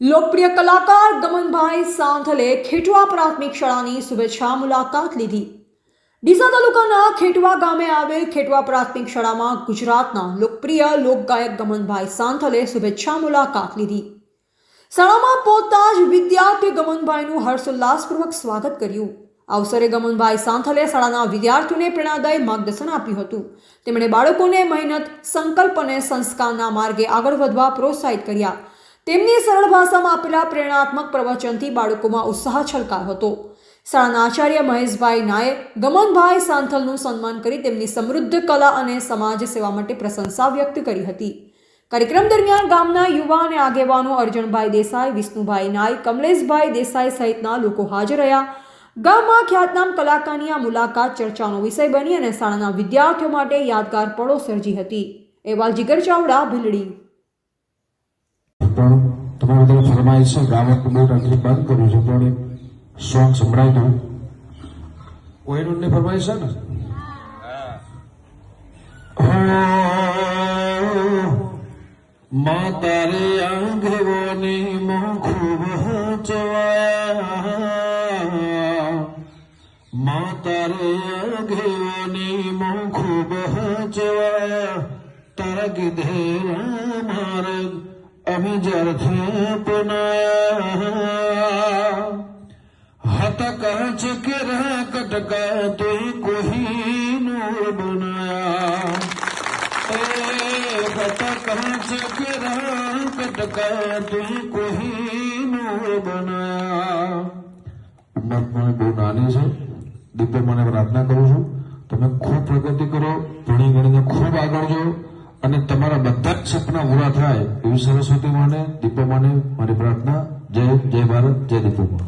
લોકપ્રિય કલાકાર ગમનભાઈ સાંથલે ખેટવા પ્રાથમિક શાળાની શુભેચ્છા મુલાકાત લીધી। ડીસા તાલુકાના ખેટવા ગામે આવેલ ખેટવા પ્રાથમિક શાળામાં ગુજરાતના લોકપ્રિય લોકગાયક ગમનભાઈ સાંથલે શુભેચ્છા મુલાકાત લીધી। શાળામાં પહોંચતા જ વિદ્યાર્થીઓએ ગમનભાઈનું હર્ષોલ્લાસપૂર્વક સ્વાગત કર્યું। આ અવસરે ગમનભાઈ સાંથલે શાળાના વિદ્યાર્થીઓને પ્રેરણાદાયી માર્ગદર્શન આપ્યું હતું। તેમણે બાળકોને મહેનત, સંકલ્પ અને સંસ્કારના માર્ગે આગળ વધવા પ્રોત્સાહિત કર્યા। તેમની સરળ ભાષામાં આપેલા પ્રેરણાત્મક પ્રવચનથી બાળકોમાં ઉત્સાહ છલકાયો હતો। શાળાના આચાર્ય મહેશભાઈ નાએ ગમનભાઈ સાંથલનું સન્માન કરી તેમની સમૃદ્ધ કલા અને સમાજ સેવા માટે પ્રશંસા વ્યક્ત કરી હતી। કાર્યક્રમ દરમિયાન ગામના યુવા અને આગેવાનો અર્જણભાઈ દેસાઈ, વિષ્ણુભાઈ નાઈ, કમલેશભાઈ દેસાઈ સહિતના લોકો હાજર રહ્યા। ગામમાં ખ્યાતનામ કલાકારની આ મુલાકાત ચર્ચાનો વિષય બની અને શાળાના વિદ્યાર્થીઓ માટે યાદગાર પળો સર્જી હતી। અહેવાલ જીગર ચાવડા, ભીલડી। તમારે બધા ફરમાઈશ છે ગાવા કુંડો રાત્રે બંધ કર્યું છે પણ સોંગ સંભળાઈ દઉં કોઈનું ને ફરમાઈશ છે ને માં તારે આંગવાની માં ખૂબ હચવાયા માં તારે આંગવાની માં ખૂબ હચવાયા તારા કીધે માર્ગ અમે જ્યારથી પુનાયા હતા કાચ કે રા કટકા તે કોહિનૂર બનાયા હતા કાચ કે રા કટકા તે કોહિનૂર બનાયા। ઉંમર મને બહુ નાની છે, દીપે મને પ્રાર્થના કરું છું તમે ખૂબ પ્રગતિ કરો, ભણી ગણીને ખૂબ આગળ જાઓ અને તમારા બધા જ સપના પૂરા થાય એવી સરસ્વતી માને, દીપો માને મારી પ્રાર્થના। જય ભારત, જય દીપો માં।